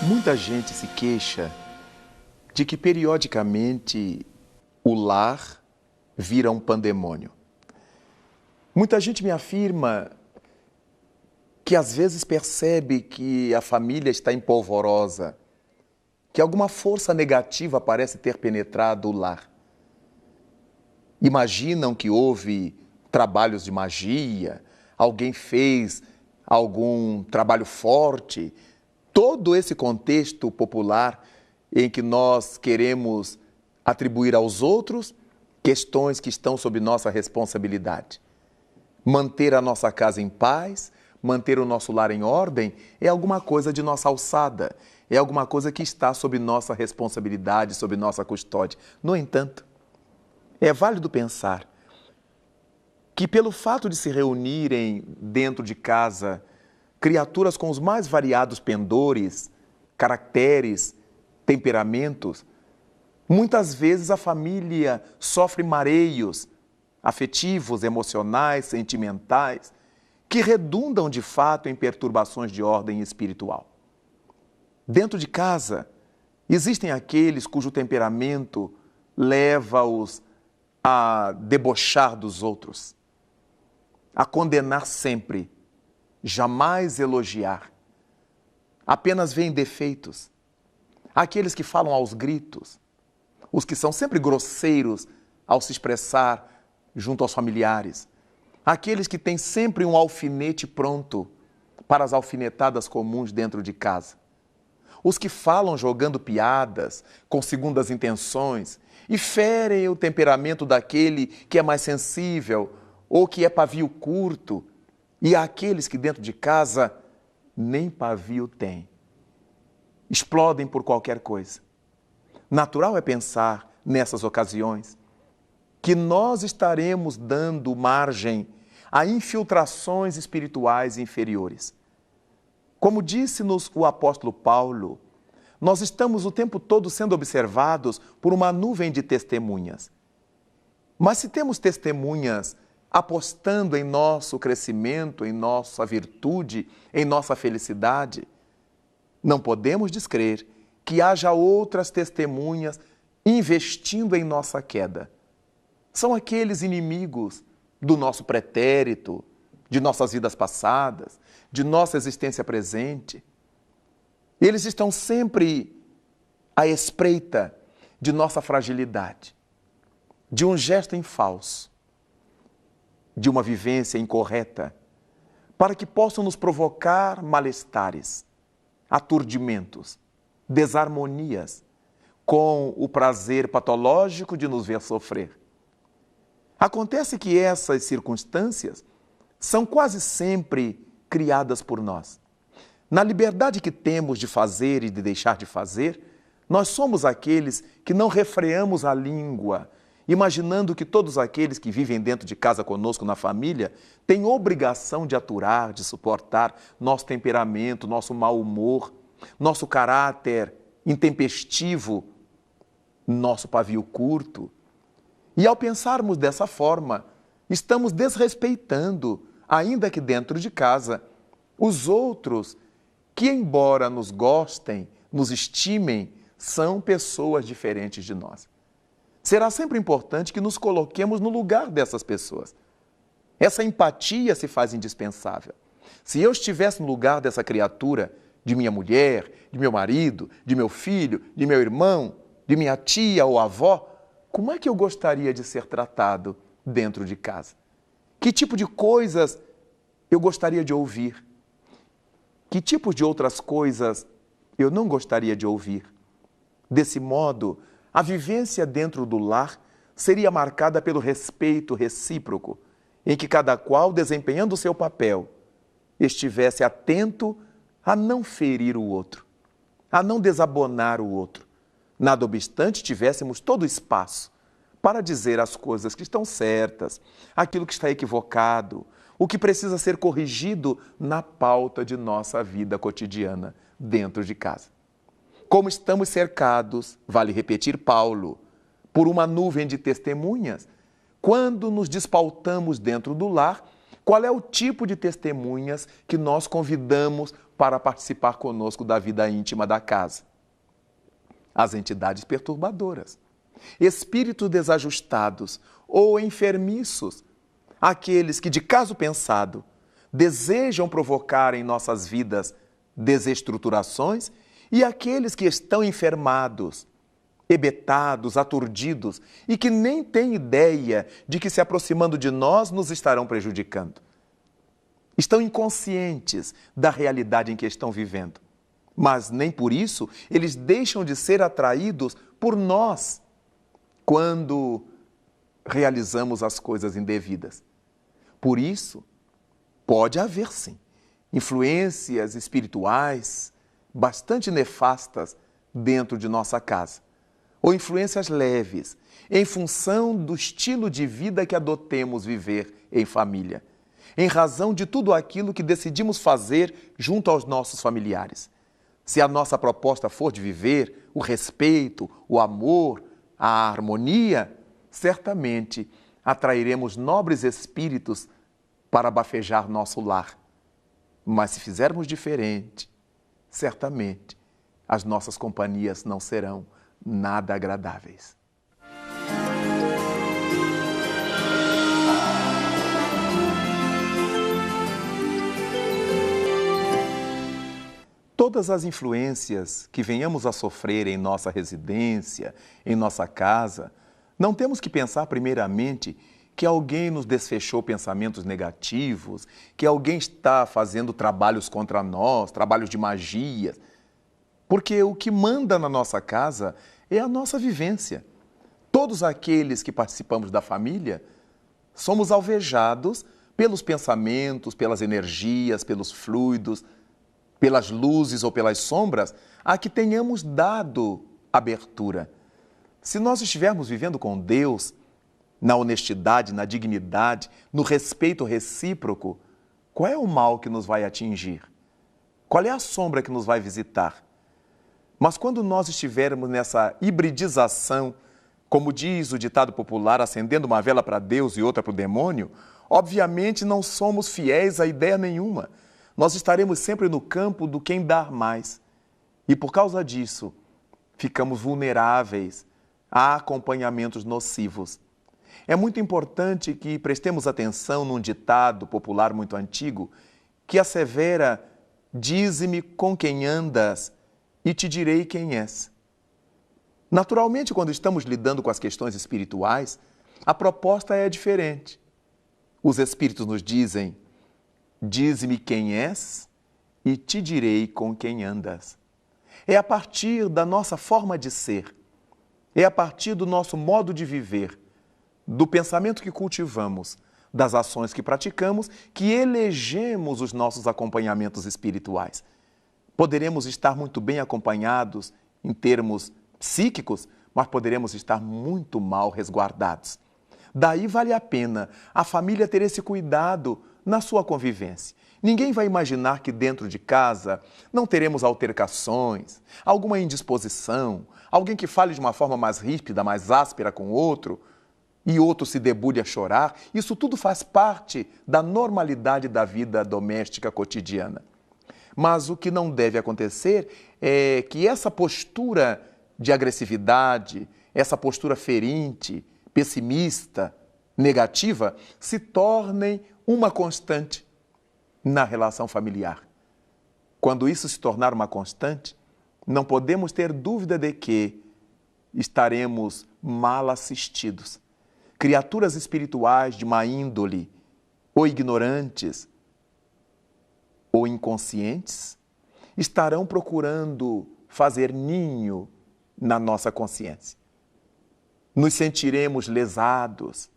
Muita gente se queixa de que periodicamente o lar vira um pandemônio. Muita gente me afirma que às vezes percebe que a família está empolvorosa, que alguma força negativa parece ter penetrado o lar. Imaginam que houve trabalhos de magia, alguém fez algum trabalho forte. Todo esse contexto popular em que nós queremos atribuir aos outros questões que estão sob nossa responsabilidade. Manter a nossa casa em paz, manter o nosso lar em ordem é alguma coisa de nossa alçada, é alguma coisa que está sob nossa responsabilidade, sob nossa custódia. No entanto, é válido pensar que pelo fato de se reunirem dentro de casa criaturas com os mais variados pendores, caracteres, temperamentos, muitas vezes a família sofre mareios afetivos, emocionais, sentimentais, que redundam de fato em perturbações de ordem espiritual. Dentro de casa, existem aqueles cujo temperamento leva-os a debochar dos outros, a condenar sempre, jamais elogiar, apenas veem defeitos. Aqueles que falam aos gritos, os que são sempre grosseiros ao se expressar junto aos familiares, aqueles que têm sempre um alfinete pronto para as alfinetadas comuns dentro de casa, os que falam jogando piadas, com segundas intenções e ferem o temperamento daquele que é mais sensível ou que é pavio curto, e aqueles que dentro de casa nem pavio têm. Explodem por qualquer coisa. Natural é pensar, nessas ocasiões, que nós estaremos dando margem a infiltrações espirituais inferiores. Como disse-nos o apóstolo Paulo, nós estamos o tempo todo sendo observados por uma nuvem de testemunhas. Mas se temos testemunhas apostando em nosso crescimento, em nossa virtude, em nossa felicidade, não podemos descrer que haja outras testemunhas investindo em nossa queda. São aqueles inimigos do nosso pretérito, de nossas vidas passadas, de nossa existência presente. Eles estão sempre à espreita de nossa fragilidade, de um gesto em falso, de uma vivência incorreta, para que possam nos provocar malestares, aturdimentos, desarmonias, com o prazer patológico de nos ver sofrer. Acontece que essas circunstâncias são quase sempre criadas por nós. Na liberdade que temos de fazer e de deixar de fazer, nós somos aqueles que não refreamos a língua, imaginando que todos aqueles que vivem dentro de casa conosco na família têm obrigação de aturar, de suportar nosso temperamento, nosso mau humor, nosso caráter intempestivo, nosso pavio curto. E ao pensarmos dessa forma, estamos desrespeitando, ainda que dentro de casa, os outros que, embora nos gostem, nos estimem, são pessoas diferentes de nós. Será sempre importante que nos coloquemos no lugar dessas pessoas. Essa empatia se faz indispensável. Se eu estivesse no lugar dessa criatura, de minha mulher, de meu marido, de meu filho, de meu irmão, de minha tia ou avó, como é que eu gostaria de ser tratado dentro de casa? Que tipo de coisas eu gostaria de ouvir? Que tipos de outras coisas eu não gostaria de ouvir? Desse modo, a vivência dentro do lar seria marcada pelo respeito recíproco, em que cada qual, desempenhando o seu papel, estivesse atento a não ferir o outro. a não desabonar o outro. Nada obstante, tivéssemos todo o espaço para dizer as coisas que estão certas, aquilo que está equivocado, o que precisa ser corrigido na pauta de nossa vida cotidiana dentro de casa. Como estamos cercados, vale repetir Paulo, por uma nuvem de testemunhas, quando nos despautamos dentro do lar, qual é o tipo de testemunhas que nós convidamos para participar conosco da vida íntima da casa? As entidades perturbadoras, espíritos desajustados ou enfermiços, aqueles que, de caso pensado, desejam provocar em nossas vidas desestruturações e aqueles que estão enfermados, hebetados, aturdidos e que nem têm ideia de que se aproximando de nós nos estarão prejudicando. Estão inconscientes da realidade em que estão vivendo, mas nem por isso eles deixam de ser atraídos por nós quando realizamos as coisas indevidas. Por isso, pode haver sim influências espirituais bastante nefastas dentro de nossa casa, ou influências leves, em função do estilo de vida que adotemos viver em família, em razão de tudo aquilo que decidimos fazer junto aos nossos familiares. Se a nossa proposta for de viver o respeito, o amor, a harmonia, certamente atrairemos nobres espíritos para bafejar nosso lar. Mas se fizermos diferente, certamente as nossas companhias não serão nada agradáveis. Todas as influências que venhamos a sofrer em nossa residência, em nossa casa, não temos que pensar primeiramente que alguém nos desfechou pensamentos negativos, que alguém está fazendo trabalhos contra nós, trabalhos de magia, porque o que manda na nossa casa é a nossa vivência. Todos aqueles que participamos da família somos alvejados pelos pensamentos, pelas energias, pelos fluidos, pelas luzes ou pelas sombras a que tenhamos dado abertura. Se nós estivermos vivendo com Deus, na honestidade, na dignidade, no respeito recíproco, qual é o mal que nos vai atingir? Qual é a sombra que nos vai visitar? Mas quando nós estivermos nessa hibridização, como diz o ditado popular, acendendo uma vela para Deus e outra para o demônio, obviamente não somos fiéis a ideia nenhuma. Nós estaremos sempre no campo do quem dar mais. E por causa disso, ficamos vulneráveis a acompanhamentos nocivos. É muito importante que prestemos atenção num ditado popular muito antigo que assevera: dize-me com quem andas e te direi quem és. Naturalmente, quando estamos lidando com as questões espirituais, a proposta é diferente. Os espíritos nos dizem: dize-me quem és e te direi com quem andas. É a partir da nossa forma de ser, é a partir do nosso modo de viver, do pensamento que cultivamos, das ações que praticamos, que elegemos os nossos acompanhamentos espirituais. Poderemos estar muito bem acompanhados em termos psíquicos, mas poderemos estar muito mal resguardados. Daí vale a pena a família ter esse cuidado na sua convivência. Ninguém vai imaginar que dentro de casa não teremos altercações, alguma indisposição, alguém que fale de uma forma mais ríspida, mais áspera com o outro, e outro se debulhe a chorar. Isso tudo faz parte da normalidade da vida doméstica cotidiana. Mas o que não deve acontecer é que essa postura de agressividade, essa postura ferinte, pessimista, negativa, se tornem uma constante na relação familiar. Quando isso se tornar uma constante, não podemos ter dúvida de que estaremos mal assistidos. Criaturas espirituais de má índole, ou ignorantes, ou inconscientes, estarão procurando fazer ninho na nossa consciência. Nos sentiremos lesados,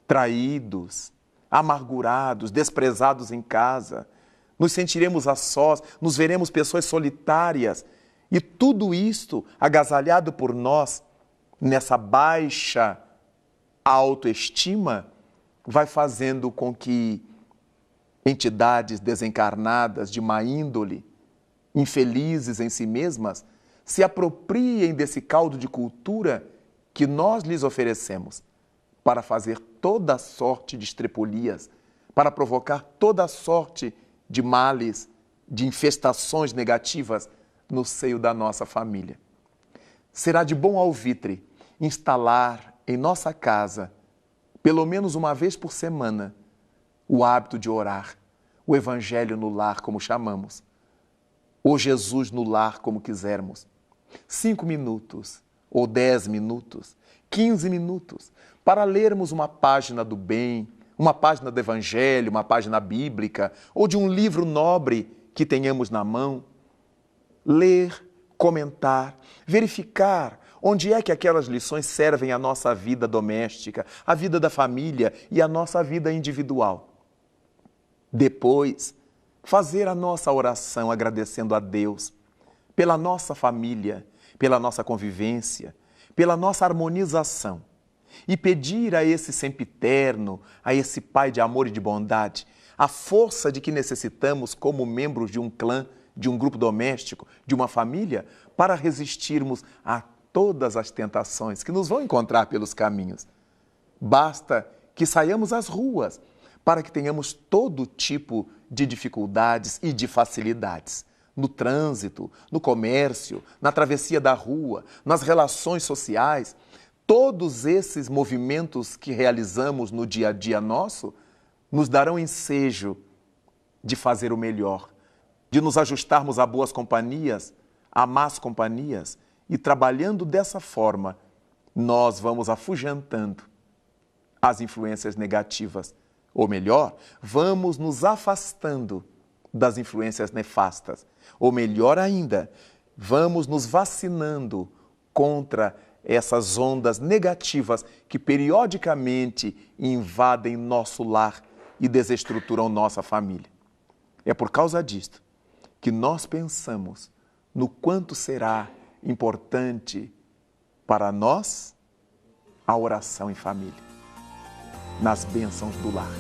traídos, amargurados, desprezados em casa. Nos sentiremos a sós, nos veremos pessoas solitárias E tudo isto, agasalhado por nós, nessa baixa autoestima, vai fazendo com que entidades desencarnadas de má índole, infelizes em si mesmas, se apropriem desse caldo de cultura que nós lhes oferecemos para fazer toda sorte de estrepolias, para provocar toda sorte de males, de infestações negativas no seio da nossa família. Será de bom alvitre instalar em nossa casa, pelo menos uma vez por semana, o hábito de orar, o Evangelho no lar, como chamamos, ou Jesus no lar, como quisermos. 5 minutos, ou 10 minutos, 15 minutos, para lermos uma página do bem, uma página do Evangelho, uma página bíblica, ou de um livro nobre que tenhamos na mão. Ler, comentar, verificar onde é que aquelas lições servem à nossa vida doméstica, à vida da família e à nossa vida individual. Depois, fazer a nossa oração agradecendo a Deus pela nossa família, pela nossa convivência, pela nossa harmonização e pedir a esse sempiterno, a esse Pai de amor e de bondade, a força de que necessitamos como membros de um clã, de um grupo doméstico, de uma família, para resistirmos a todas as tentações que nos vão encontrar pelos caminhos. Basta que saiamos às ruas para que tenhamos todo tipo de dificuldades e de facilidades. No trânsito, no comércio, na travessia da rua, nas relações sociais, todos esses movimentos que realizamos no dia a dia nosso nos darão ensejo de fazer o melhor, de nos ajustarmos a boas companhias, a más companhias, e trabalhando dessa forma, nós vamos afugentando as influências negativas. Ou melhor, vamos nos afastando das influências nefastas. Ou melhor ainda, vamos nos vacinando contra essas ondas negativas que periodicamente invadem nosso lar e desestruturam nossa família. É por causa disto que nós pensamos no quanto será importante para nós a oração em família, nas bênçãos do lar.